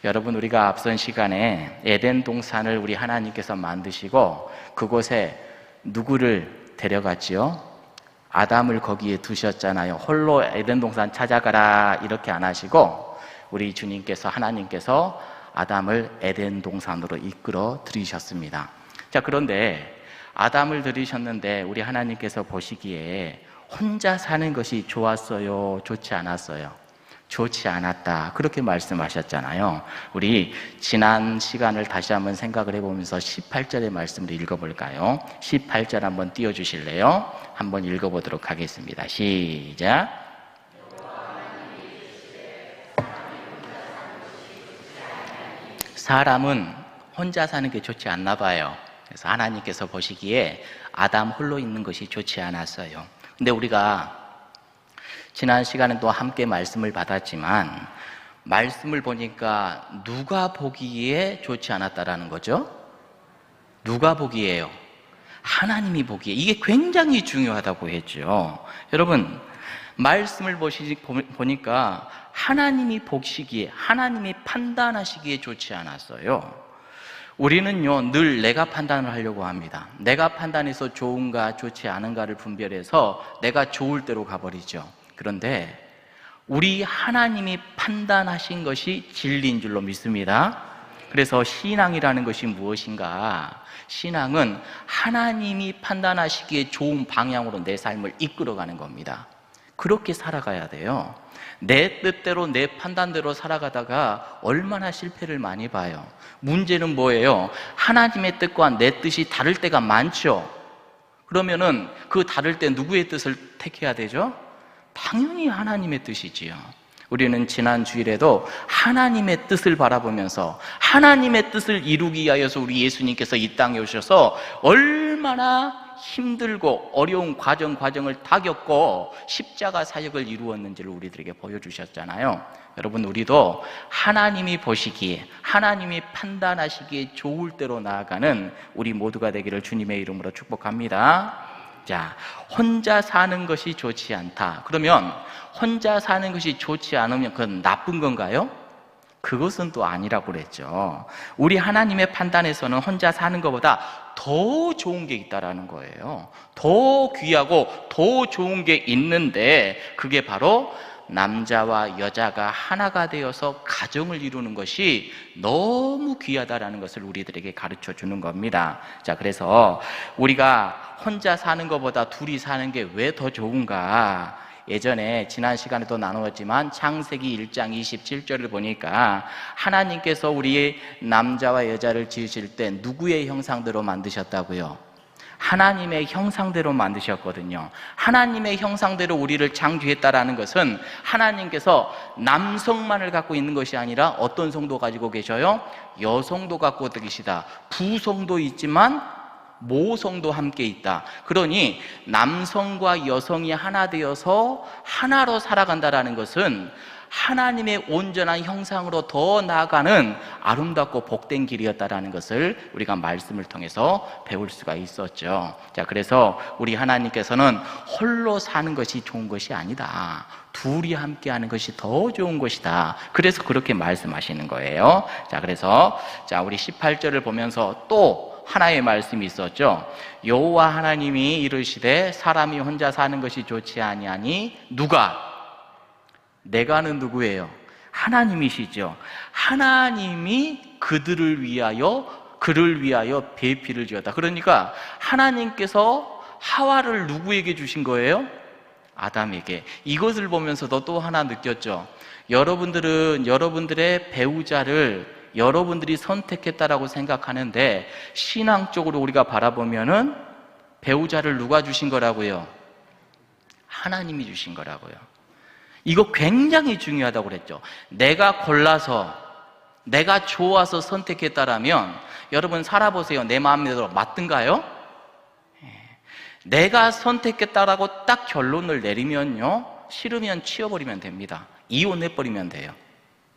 여러분, 우리가 앞선 시간에 에덴 동산을 우리 하나님께서 만드시고 그곳에 누구를 데려갔지요? 아담을 거기에 두셨잖아요. 홀로 에덴 동산 찾아가라 이렇게 안 하시고 우리 주님께서, 하나님께서 아담을 에덴 동산으로 이끌어 들이셨습니다. 자, 그런데 아담을 들이셨는데 우리 하나님께서 보시기에 혼자 사는 것이 좋았어요? 좋지 않았어요? 좋지 않았다, 그렇게 말씀하셨잖아요. 우리 지난 시간을 다시 한번 생각을 해보면서 18절의 말씀을 읽어볼까요? 18절 한번 띄워주실래요? 한번 읽어보도록 하겠습니다. 시작. 사람은 혼자 사는 게 좋지 않나 봐요. 그래서 하나님께서 보시기에 아담 홀로 있는 것이 좋지 않았어요. 근데 우리가 지난 시간에 또 함께 말씀을 받았지만 말씀을 보니까 누가 보기에 좋지 않았다라는 거죠? 누가 보기에요? 하나님이 보기에. 이게 굉장히 중요하다고 했죠. 여러분, 말씀을 보니까 하나님이 보시기에, 하나님이 판단하시기에 좋지 않았어요. 우리는요, 늘 내가 판단을 하려고 합니다. 내가 판단해서 좋은가 좋지 않은가를 분별해서 내가 좋을 대로 가버리죠. 그런데 우리 하나님이 판단하신 것이 진리인 줄로 믿습니다. 그래서 신앙이라는 것이 무엇인가? 신앙은 하나님이 판단하시기에 좋은 방향으로 내 삶을 이끌어가는 겁니다. 그렇게 살아가야 돼요. 내 뜻대로, 내 판단대로 살아가다가 얼마나 실패를 많이 봐요. 문제는 뭐예요? 하나님의 뜻과 내 뜻이 다를 때가 많죠. 그러면은 그 다를 때 누구의 뜻을 택해야 되죠? 당연히 하나님의 뜻이지요. 우리는 지난 주일에도 하나님의 뜻을 바라보면서 하나님의 뜻을 이루기 위하여서 우리 예수님께서 이 땅에 오셔서 얼마나 힘들고 어려운 과정을 다 겪고 십자가 사역을 이루었는지를 우리들에게 보여주셨잖아요. 여러분, 우리도 하나님이 보시기에, 하나님이 판단하시기에 좋을 대로 나아가는 우리 모두가 되기를 주님의 이름으로 축복합니다. 자, 혼자 사는 것이 좋지 않다. 그러면 혼자 사는 것이 좋지 않으면 그건 나쁜 건가요? 그것은 또 아니라고 그랬죠. 우리 하나님의 판단에서는 혼자 사는 것보다 더 좋은 게 있다라는 거예요. 더 귀하고 더 좋은 게 있는데 그게 바로 남자와 여자가 하나가 되어서 가정을 이루는 것이 너무 귀하다라는 것을 우리들에게 가르쳐 주는 겁니다. 자, 그래서 우리가 혼자 사는 것보다 둘이 사는 게 왜 더 좋은가? 예전에 지난 시간에도 나누었지만 창세기 1장 27절을 보니까 하나님께서 우리 남자와 여자를 지으실 때 누구의 형상대로 만드셨다고요? 하나님의 형상대로 만드셨거든요. 하나님의 형상대로 우리를 창조했다라는 것은 하나님께서 남성만을 갖고 있는 것이 아니라 어떤 성도 가지고 계셔요? 여성도 갖고 계시다. 부성도 있지만 모성도 함께 있다. 그러니 남성과 여성이 하나 되어서 하나로 살아간다라는 것은 하나님의 온전한 형상으로 더 나아가는 아름답고 복된 길이었다라는 것을 우리가 말씀을 통해서 배울 수가 있었죠. 자, 그래서 우리 하나님께서는 홀로 사는 것이 좋은 것이 아니다. 둘이 함께 하는 것이 더 좋은 것이다. 그래서 그렇게 말씀하시는 거예요. 자, 그래서 우리 18절을 보면서 또 하나의 말씀이 있었죠. 여호와 하나님이 이르시되 사람이 혼자 사는 것이 좋지 아니하니 누가? 내가는 누구예요? 하나님이시죠. 하나님이 그를 위하여 배필을 지었다. 그러니까 하나님께서 하와를 누구에게 주신 거예요? 아담에게. 이것을 보면서도 또 하나 느꼈죠. 여러분들은 여러분들의 배우자를 여러분들이 선택했다라고 생각하는데 신앙적으로 우리가 바라보면은 배우자를 누가 주신 거라고요? 하나님이 주신 거라고요. 이거 굉장히 중요하다고 그랬죠. 내가 골라서, 내가 좋아서 선택했다라면 여러분 살아보세요. 내 마음대로 맞든가요? 내가 선택했다라고 딱 결론을 내리면요, 싫으면 치워버리면 됩니다. 이혼해버리면 돼요.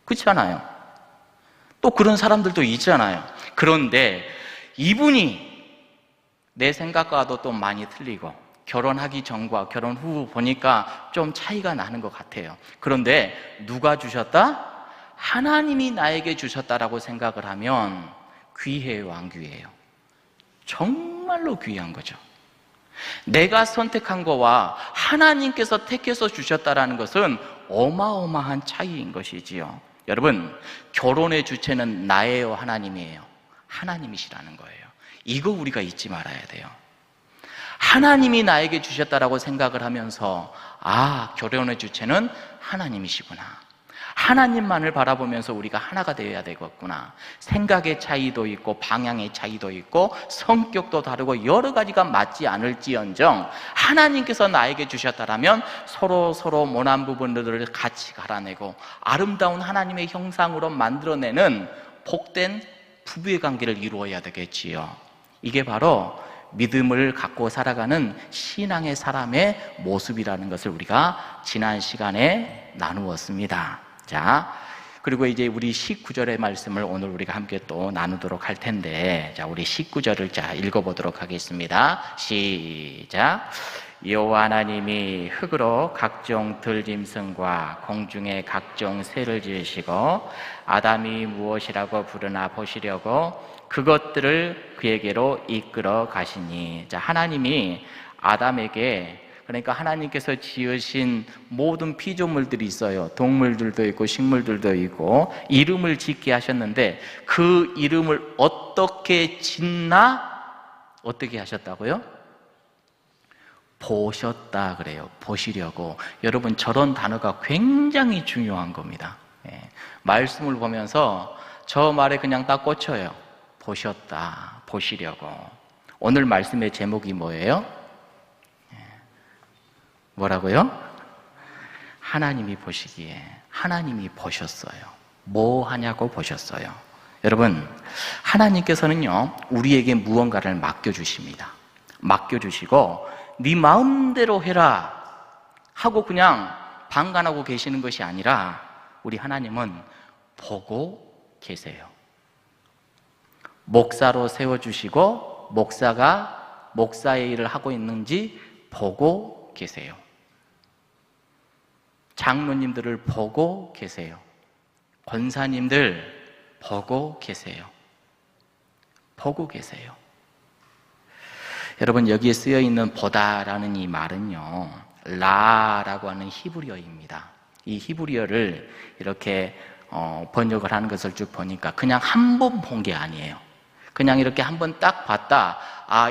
그렇지 않아요? 또 그런 사람들도 있잖아요. 그런데 이분이 내 생각과도 또 많이 틀리고 결혼하기 전과 결혼 후 보니까 좀 차이가 나는 것 같아요. 그런데 누가 주셨다? 하나님이 나에게 주셨다라고 생각을 하면 귀해요, 안 귀해요? 정말로 귀한 거죠. 내가 선택한 거와 하나님께서 택해서 주셨다라는 것은 어마어마한 차이인 것이지요. 여러분, 결혼의 주체는 나예요, 하나님이에요? 하나님이시라는 거예요. 이거 우리가 잊지 말아야 돼요. 하나님이 나에게 주셨다라고 생각을 하면서 결혼의 주체는 하나님이시구나, 하나님만을 바라보면서 우리가 하나가 되어야 되겠구나. 생각의 차이도 있고 방향의 차이도 있고 성격도 다르고 여러 가지가 맞지 않을지언정 하나님께서 나에게 주셨다라면 서로 모난 부분들을 같이 갈아내고 아름다운 하나님의 형상으로 만들어내는 복된 부부의 관계를 이루어야 되겠지요. 이게 바로 믿음을 갖고 살아가는 신앙의 사람의 모습이라는 것을 우리가 지난 시간에 나누었습니다. 자, 그리고 이제 우리 19절의 말씀을 오늘 우리가 함께 또 나누도록 할 텐데, 자, 우리 19절을 읽어보도록 하겠습니다. 시작. 여호와 하나님이 흙으로 각종 들짐승과 공중의 각종 새를 지으시고 아담이 무엇이라고 부르나 보시려고 그것들을 그에게로 이끌어 가시니. 자, 하나님이 아담에게, 그러니까 하나님께서 지으신 모든 피조물들이 있어요. 동물들도 있고 식물들도 있고 이름을 짓게 하셨는데 그 이름을 어떻게 짓나? 어떻게 하셨다고요? 보셨다 그래요. 보시려고. 여러분, 저런 단어가 굉장히 중요한 겁니다. 말씀을 보면서 저 말에 그냥 딱 꽂혀요. 보셨다, 보시려고. 오늘 말씀의 제목이 뭐예요? 뭐라고요? 하나님이 보시기에. 하나님이 보셨어요. 뭐 하냐고 보셨어요. 여러분, 하나님께서는요 우리에게 무언가를 맡겨주십니다. 맡겨주시고 네 마음대로 해라 하고 그냥 방관하고 계시는 것이 아니라 우리 하나님은 보고 계세요. 목사로 세워주시고 목사가 목사의 일을 하고 있는지 보고 계세요. 장로님들을 보고 계세요. 권사님들 보고 계세요. 보고 계세요. 여러분, 여기에 쓰여 있는 보다라는 이 말은요 라라고 하는 히브리어입니다. 이 히브리어를 이렇게 번역을 하는 것을 쭉 보니까 그냥 한 번 본 게 아니에요. 그냥 이렇게 한 번 딱 봤다,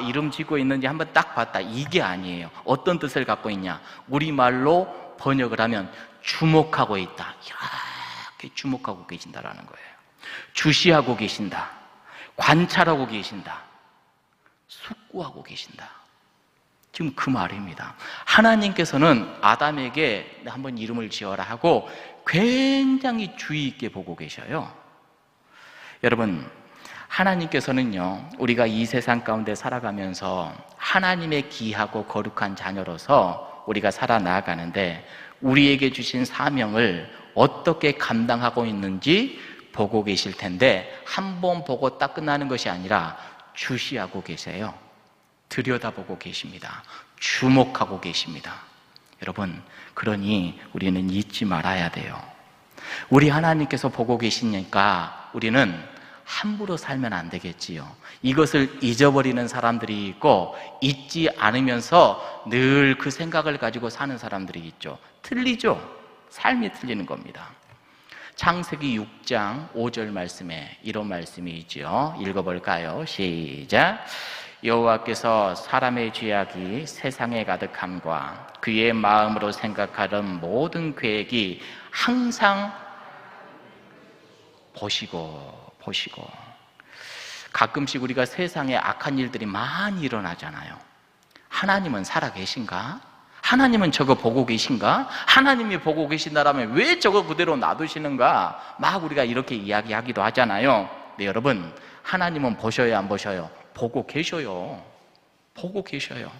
이름 짓고 있는지 한 번 딱 봤다, 이게 아니에요. 어떤 뜻을 갖고 있냐? 우리말로 번역을 하면 주목하고 있다, 이렇게 주목하고 계신다라는 거예요. 주시하고 계신다, 관찰하고 계신다, 숙고하고 계신다. 지금 그 말입니다. 하나님께서는 아담에게 한번 이름을 지어라 하고 굉장히 주의 있게 보고 계셔요. 여러분, 하나님께서는요 우리가 이 세상 가운데 살아가면서 하나님의 귀하고 거룩한 자녀로서 우리가 살아나가는데 우리에게 주신 사명을 어떻게 감당하고 있는지 보고 계실 텐데 한 번 보고 딱 끝나는 것이 아니라 주시하고 계세요. 들여다보고 계십니다. 주목하고 계십니다. 여러분, 그러니 우리는 잊지 말아야 돼요. 우리 하나님께서 보고 계시니까 우리는 함부로 살면 안 되겠지요. 이것을 잊어버리는 사람들이 있고 잊지 않으면서 늘 그 생각을 가지고 사는 사람들이 있죠. 틀리죠. 삶이 틀리는 겁니다. 창세기 6장 5절 말씀에 이런 말씀이 있죠. 읽어볼까요? 시작. 여호와께서 사람의 죄악이 세상에 가득함과 그의 마음으로 생각하던 모든 계획이 항상 보시고. 가끔씩 우리가 세상에 악한 일들이 많이 일어나잖아요. 하나님은 살아계신가? 하나님은 저거 보고 계신가? 하나님이 보고 계신다라면 왜 저거 그대로 놔두시는가? 막 우리가 이렇게 이야기하기도 하잖아요. 네, 여러분, 하나님은 보셔요, 안 보셔요? 보고 계셔요. 보고 계셔요.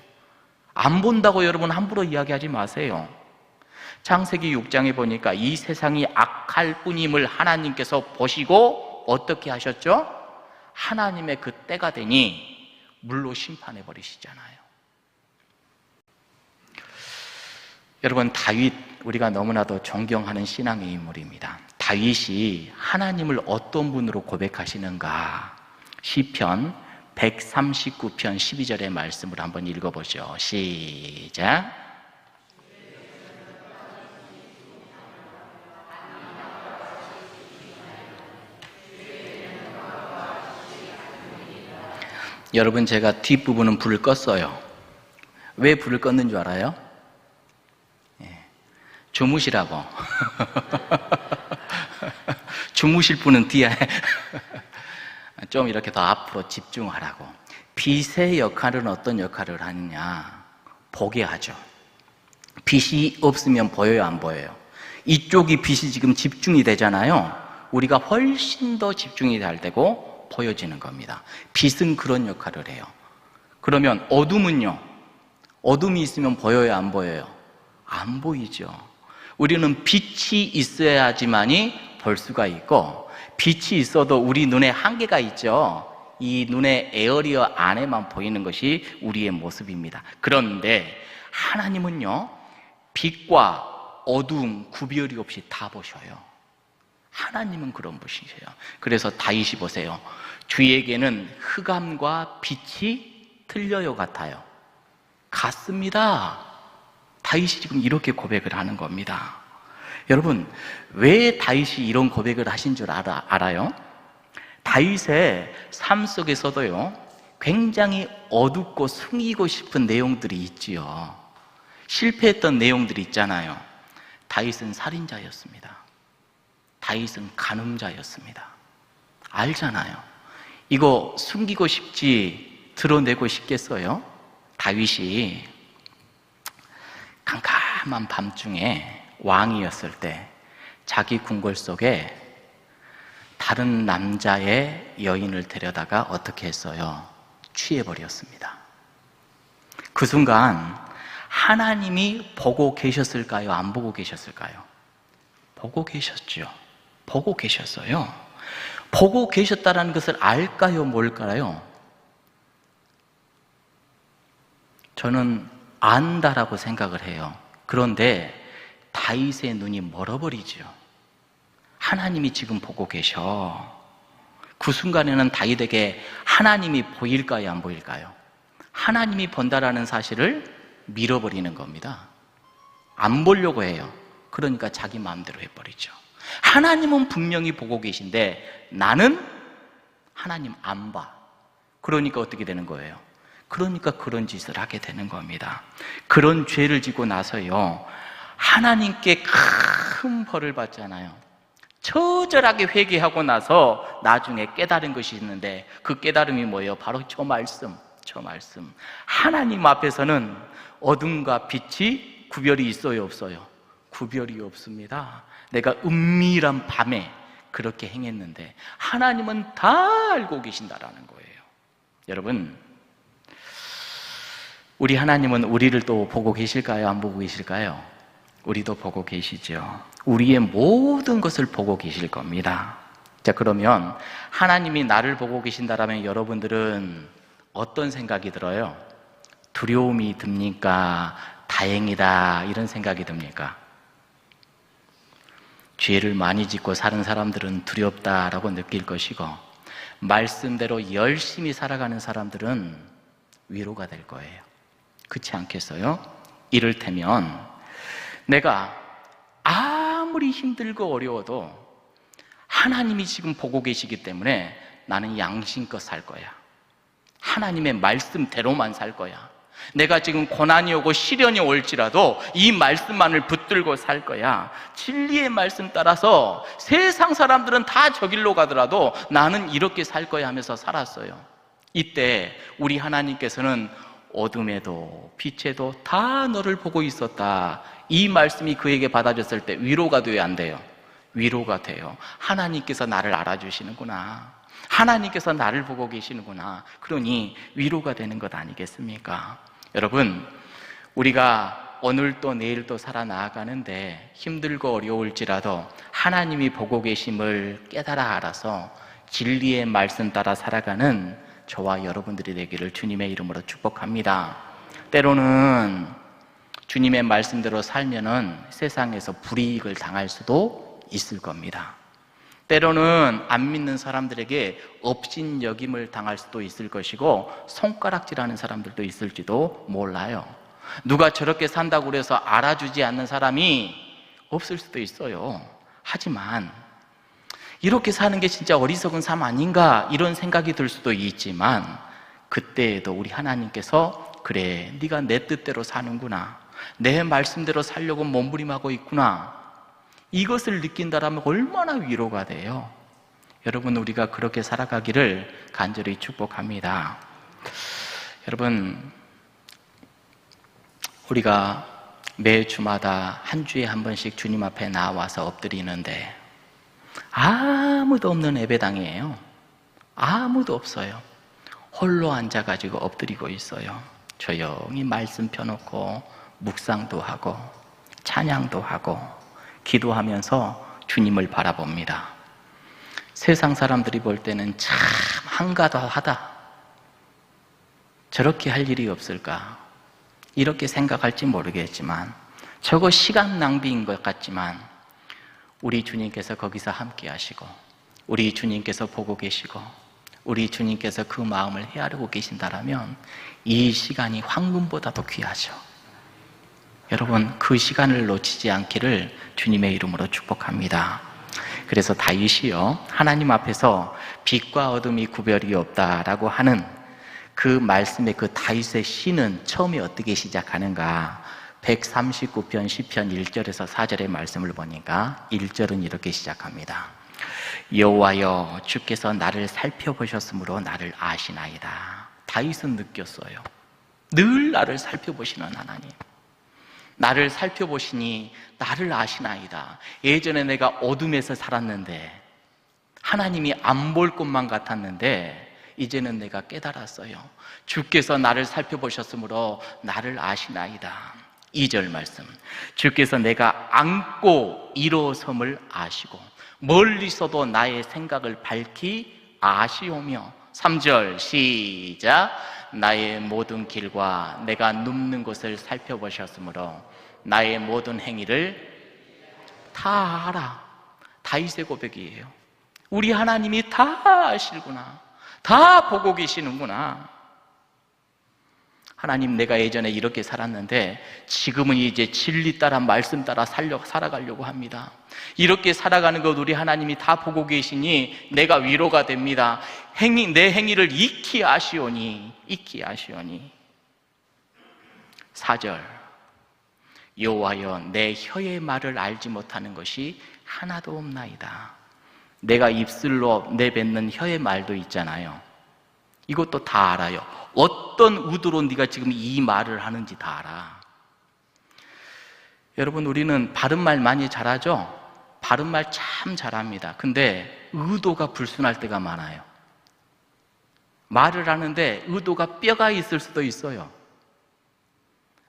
안 본다고 여러분 함부로 이야기하지 마세요. 창세기 6장에 보니까 이 세상이 악할 뿐임을 하나님께서 보시고 어떻게 하셨죠? 하나님의 그 때가 되니 물로 심판해 버리시잖아요. 여러분, 다윗, 우리가 너무나도 존경하는 신앙의 인물입니다. 다윗이 하나님을 어떤 분으로 고백하시는가? 시편 139편 12절의 말씀을 한번 읽어보죠. 시작. 여러분, 제가 뒷부분은 불을 껐어요. 왜 불을 껐는 줄 알아요? 주무시라고. 주무실 분은 뒤에 좀 이렇게 더 앞으로 집중하라고. 빛의 역할은 어떤 역할을 하느냐? 보게 하죠. 빛이 없으면 보여요, 안 보여요? 이쪽이 빛이 지금 집중이 되잖아요. 우리가 훨씬 더 집중이 잘 되고 보여지는 겁니다. 빛은 그런 역할을 해요. 그러면 어둠은요? 어둠이 있으면 보여요, 안 보여요? 안 보이죠. 우리는 빛이 있어야지만이 볼 수가 있고, 빛이 있어도 우리 눈에 한계가 있죠. 이 눈의 에어리어 안에만 보이는 것이 우리의 모습입니다. 그런데 하나님은요, 빛과 어두움 구별이 없이 다 보셔요. 하나님은 그런 분이세요. 그래서 다윗이 보세요. 주에게는 흑암과 빛이 틀려요 같아요. 같습니다. 다윗이 지금 이렇게 고백을 하는 겁니다. 여러분, 왜 다윗이 이런 고백을 하신 줄 알아요? 다윗의 삶 속에서도요, 굉장히 어둡고 숨기고 싶은 내용들이 있지요. 실패했던 내용들이 있잖아요. 다윗은 살인자였습니다. 다윗은 간음자였습니다. 알잖아요. 이거 숨기고 싶지 드러내고 싶겠어요? 다윗이 캄캄한 밤중에 왕이었을 때 자기 궁궐 속에 다른 남자의 여인을 데려다가 어떻게 했어요? 취해버렸습니다. 그 순간 하나님이 보고 계셨을까요? 안 보고 계셨을까요? 보고 계셨죠. 보고 계셨어요. 보고 계셨다는 것을 알까요? 뭘까요? 저는 안다라고 생각을 해요. 그런데 다윗의 눈이 멀어버리죠. 하나님이 지금 보고 계셔. 그 순간에는 다윗에게 하나님이 보일까요? 안 보일까요? 하나님이 본다라는 사실을 밀어버리는 겁니다. 안 보려고 해요. 그러니까 자기 마음대로 해버리죠. 하나님은 분명히 보고 계신데 나는 하나님 안 봐. 그러니까 어떻게 되는 거예요? 그러니까 그런 짓을 하게 되는 겁니다. 그런 죄를 지고 나서요, 하나님께 큰 벌을 받잖아요. 처절하게 회개하고 나서 나중에 깨달은 것이 있는데, 그 깨달음이 뭐예요? 바로 저 말씀. 하나님 앞에서는 어둠과 빛이 구별이 있어요, 없어요? 구별이 없습니다. 내가 은밀한 밤에 그렇게 행했는데 하나님은 다 알고 계신다라는 거예요. 여러분, 우리 하나님은 우리를 또 보고 계실까요? 안 보고 계실까요? 우리도 보고 계시죠. 우리의 모든 것을 보고 계실 겁니다. 자, 그러면 하나님이 나를 보고 계신다라면 여러분들은 어떤 생각이 들어요? 두려움이 듭니까? 다행이다, 이런 생각이 듭니까? 죄를 많이 짓고 사는 사람들은 두렵다라고 느낄 것이고, 말씀대로 열심히 살아가는 사람들은 위로가 될 거예요. 그렇지 않겠어요? 이를테면 내가 아무리 힘들고 어려워도 하나님이 지금 보고 계시기 때문에 나는 양심껏 살 거야. 하나님의 말씀대로만 살 거야. 내가 지금 고난이 오고 시련이 올지라도 이 말씀만을 붙들고 살 거야. 진리의 말씀 따라서 세상 사람들은 다 저 길로 가더라도 나는 이렇게 살 거야 하면서 살았어요. 이때 우리 하나님께서는 어둠에도 빛에도 다 너를 보고 있었다, 이 말씀이 그에게 받아졌을 때 위로가 돼요, 안 돼요? 위로가 돼요. 하나님께서 나를 알아주시는구나, 하나님께서 나를 보고 계시는구나. 그러니 위로가 되는 것 아니겠습니까? 여러분, 우리가 오늘도 내일도 살아나가는데 힘들고 어려울지라도 하나님이 보고 계심을 깨달아 알아서 진리의 말씀 따라 살아가는 저와 여러분들이 되기를 주님의 이름으로 축복합니다. 때로는 주님의 말씀대로 살면은 세상에서 불이익을 당할 수도 있을 겁니다. 때로는 안 믿는 사람들에게 업신여김을 당할 수도 있을 것이고 손가락질하는 사람들도 있을지도 몰라요. 누가 저렇게 산다고 그래서 알아주지 않는 사람이 없을 수도 있어요. 하지만 이렇게 사는 게 진짜 어리석은 삶 아닌가 이런 생각이 들 수도 있지만 그때에도 우리 하나님께서 그래, 네가 내 뜻대로 사는구나, 내 말씀대로 살려고 몸부림하고 있구나, 이것을 느낀다라면 얼마나 위로가 돼요. 여러분, 우리가 그렇게 살아가기를 간절히 축복합니다. 여러분, 우리가 매 주마다 한 주에 한 번씩 주님 앞에 나와서 엎드리는데 아무도 없는 예배당이에요. 아무도 없어요. 홀로 앉아가지고 엎드리고 있어요. 조용히 말씀 펴놓고 묵상도 하고 찬양도 하고 기도하면서 주님을 바라봅니다. 세상 사람들이 볼 때는 참 한가하다, 저렇게 할 일이 없을까, 이렇게 생각할지 모르겠지만 저거 시간 낭비인 것 같지만 우리 주님께서 거기서 함께 하시고 우리 주님께서 보고 계시고 우리 주님께서 그 마음을 헤아리고 계신다라면 이 시간이 황금보다도 귀하죠. 여러분, 그 시간을 놓치지 않기를 주님의 이름으로 축복합니다. 그래서 다윗이요, 하나님 앞에서 빛과 어둠이 구별이 없다라고 하는 그 말씀의 그 다윗의 시는 처음에 어떻게 시작하는가? 139편 시편 1절에서 4절의 말씀을 보니까 1절은 이렇게 시작합니다. 여호와여, 주께서 나를 살펴보셨으므로 나를 아시나이다. 다윗은 느꼈어요. 늘 나를 살펴보시는 하나님, 나를 살펴보시니 나를 아시나이다. 예전에 내가 어둠에서 살았는데 하나님이 안 볼 것만 같았는데 이제는 내가 깨달았어요. 주께서 나를 살펴보셨으므로 나를 아시나이다. 2절 말씀, 주께서 내가 안고 일어섬을 아시고 멀리서도 나의 생각을 밝히 아시오며. 3절 시작, 나의 모든 길과 내가 눕는 곳을 살펴보셨으므로 나의 모든 행위를 다 알아. 다윗의 고백이에요. 우리 하나님이 다 아시구나, 다 보고 계시는구나. 하나님, 내가 예전에 이렇게 살았는데 지금은 이제 진리 따라 말씀 따라 살아가려고 합니다. 이렇게 살아가는 것 우리 하나님이 다 보고 계시니 내가 위로가 됩니다. 내 행위를 익히 아시오니. 4절, 여호와여, 내 혀의 말을 알지 못하는 것이 하나도 없나이다. 내가 입술로 내뱉는 혀의 말도 있잖아요. 이것도 다 알아요. 어떤 의도로 네가 지금 이 말을 하는지 다 알아. 여러분, 우리는 바른말 많이 잘하죠? 바른말 참 잘합니다. 근데 의도가 불순할 때가 많아요. 말을 하는데 의도가 뼈가 있을 수도 있어요.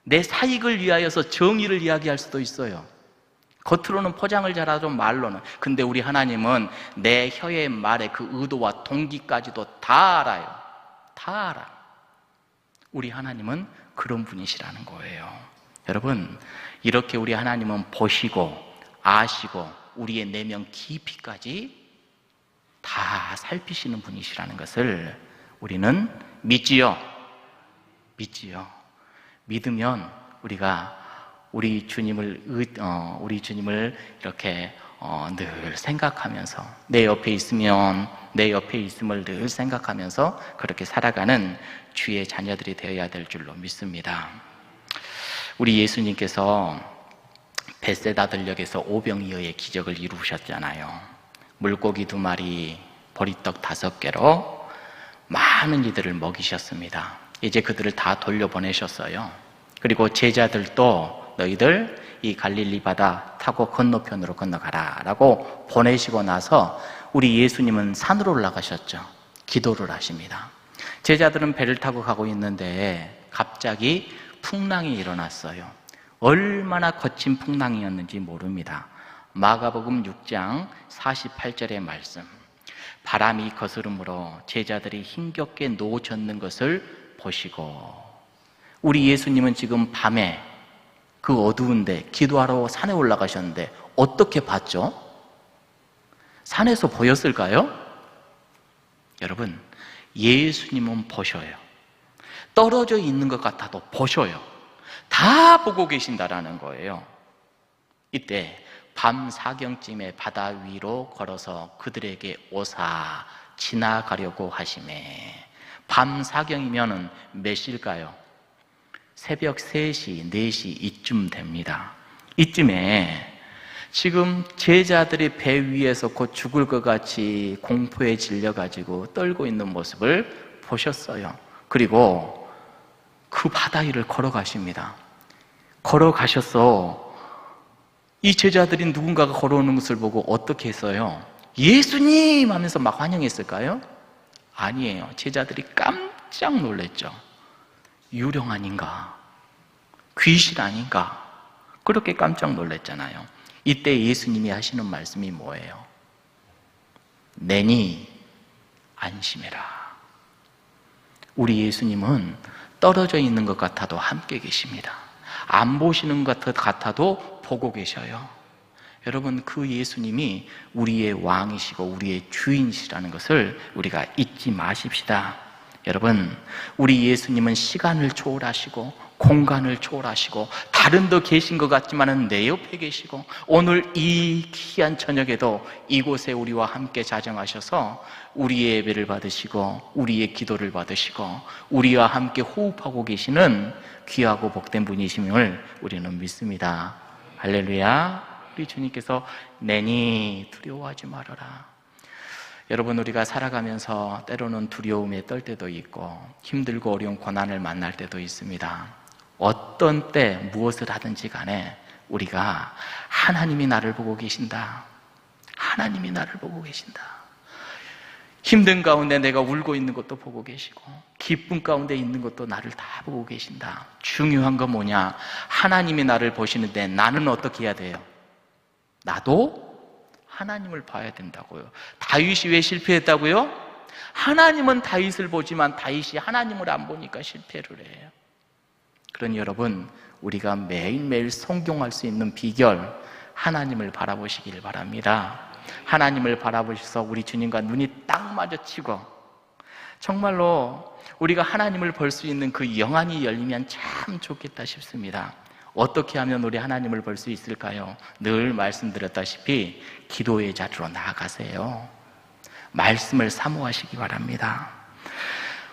내 사익을 위하여서 정의를 이야기할 수도 있어요. 겉으로는 포장을 잘하죠, 말로는. 근데 우리 하나님은 내 혀의 말의 그 의도와 동기까지도 다 알아요. 다 알아. 우리 하나님은 그런 분이시라는 거예요. 여러분, 이렇게 우리 하나님은 보시고 아시고 우리의 내면 깊이까지 다 살피시는 분이시라는 것을 우리는 믿지요. 믿으면 우리가 우리 주님을 이렇게 늘 생각하면서 내 옆에 있음을 늘 생각하면서 그렇게 살아가는 주의 자녀들이 되어야 될 줄로 믿습니다. 우리 예수님께서 벳세다 들녘에서 오병이어의 기적을 이루셨잖아요. 물고기 2마리, 보리떡 5개로 많은 이들을 먹이셨습니다. 이제 그들을 다 돌려보내셨어요. 그리고 제자들도 너희들 이 갈릴리 바다 타고 건너편으로 건너가라 라고 보내시고 나서 우리 예수님은 산으로 올라가셨죠. 기도를 하십니다. 제자들은 배를 타고 가고 있는데 갑자기 풍랑이 일어났어요. 얼마나 거친 풍랑이었는지 모릅니다. 마가복음 6장 48절의 말씀, 바람이 거스름으로 제자들이 힘겹게 놓젓는 것을 보시고. 우리 예수님은 지금 밤에 그 어두운데 기도하러 산에 올라가셨는데 어떻게 봤죠? 산에서 보였을까요? 여러분, 예수님은 보셔요. 떨어져 있는 것 같아도 보셔요. 다 보고 계신다라는 거예요. 이때 밤 사경쯤에 바다 위로 걸어서 그들에게 오사 지나가려고 하시매. 밤 사경이면 몇 시일까요? 새벽 3시, 4시 이쯤 됩니다. 이쯤에 지금 제자들이 배 위에서 곧 죽을 것 같이 공포에 질려가지고 떨고 있는 모습을 보셨어요. 그리고 그 바다 위를 걸어가십니다. 걸어가셔서 이 제자들이 누군가가 걸어오는 것을 보고 어떻게 했어요? 예수님! 하면서 막 환영했을까요? 아니에요. 제자들이 깜짝 놀랐죠. 유령 아닌가? 귀신 아닌가? 그렇게 깜짝 놀랐잖아요. 이때 예수님이 하시는 말씀이 뭐예요? 내니 안심해라. 우리 예수님은 떨어져 있는 것 같아도 함께 계십니다. 안 보시는 것 같아도 보고 계셔요. 여러분, 그 예수님이 우리의 왕이시고 우리의 주인이시라는 것을 우리가 잊지 마십시다. 여러분, 우리 예수님은 시간을 초월하시고 공간을 초월하시고 다른 데 계신 것 같지만 내 옆에 계시고 오늘 이 귀한 저녁에도 이곳에 우리와 함께 자정하셔서 우리의 예배를 받으시고 우리의 기도를 받으시고 우리와 함께 호흡하고 계시는 귀하고 복된 분이심을 우리는 믿습니다. 할렐루야. 우리 주님께서 내니 두려워하지 말아라. 여러분, 우리가 살아가면서 때로는 두려움에 떨 때도 있고 힘들고 어려운 고난을 만날 때도 있습니다. 어떤 때 무엇을 하든지 간에 우리가 하나님이 나를 보고 계신다. 하나님이 나를 보고 계신다. 힘든 가운데 내가 울고 있는 것도 보고 계시고 기쁨 가운데 있는 것도 나를 다 보고 계신다. 중요한 건 뭐냐? 하나님이 나를 보시는데 나는 어떻게 해야 돼요? 나도 하나님을 봐야 된다고요. 다윗이 왜 실패했다고요? 하나님은 다윗을 보지만 다윗이 하나님을 안 보니까 실패를 해요. 그러니 여러분, 우리가 매일매일 성공할 수 있는 비결, 하나님을 바라보시길 바랍니다. 하나님을 바라보셔서 우리 주님과 눈이 딱 마주치고 정말로 우리가 하나님을 볼 수 있는 그 영안이 열리면 참 좋겠다 싶습니다. 어떻게 하면 우리 하나님을 볼 수 있을까요? 늘 말씀드렸다시피 기도의 자리로 나아가세요. 말씀을 사모하시기 바랍니다.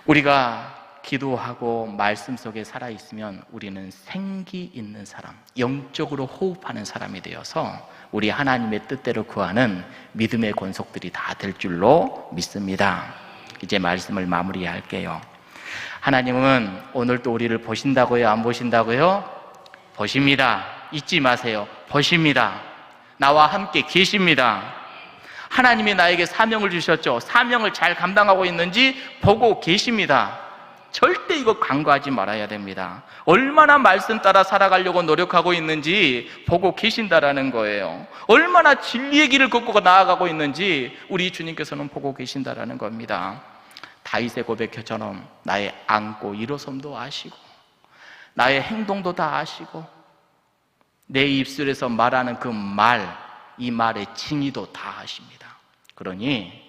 우리가 기도하고 말씀 속에 살아있으면 우리는 생기 있는 사람, 영적으로 호흡하는 사람이 되어서 우리 하나님의 뜻대로 구하는 믿음의 권속들이 다 될 줄로 믿습니다. 이제 말씀을 마무리할게요. 하나님은 오늘 또 우리를 보신다고요? 안 보신다고요? 보십니다. 잊지 마세요. 보십니다. 나와 함께 계십니다. 하나님이 나에게 사명을 주셨죠. 사명을 잘 감당하고 있는지 보고 계십니다. 절대 이거 간과하지 말아야 됩니다. 얼마나 말씀 따라 살아가려고 노력하고 있는지 보고 계신다라는 거예요. 얼마나 진리의 길을 걷고 나아가고 있는지 우리 주님께서는 보고 계신다라는 겁니다. 다윗의 고백처럼 나의 앉고 일어섬도 아시고 나의 행동도 다 아시고 내 입술에서 말하는 그 말, 이 말의 징의도 다 아십니다. 그러니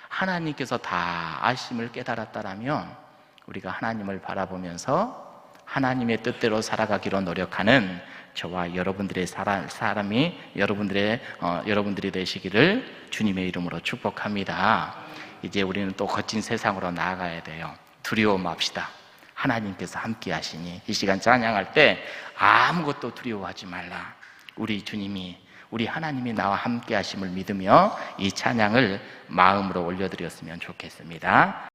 하나님께서 다 아심을 깨달았다라면 우리가 하나님을 바라보면서 하나님의 뜻대로 살아가기로 노력하는 저와 여러분들의 사람이 여러분들이 되시기를 주님의 이름으로 축복합니다. 이제 우리는 또 거친 세상으로 나아가야 돼요. 두려워 맙시다. 하나님께서 함께 하시니 이 시간 찬양할 때 아무것도 두려워하지 말라. 우리 주님이, 우리 하나님이 나와 함께 하심을 믿으며 이 찬양을 마음으로 올려드렸으면 좋겠습니다.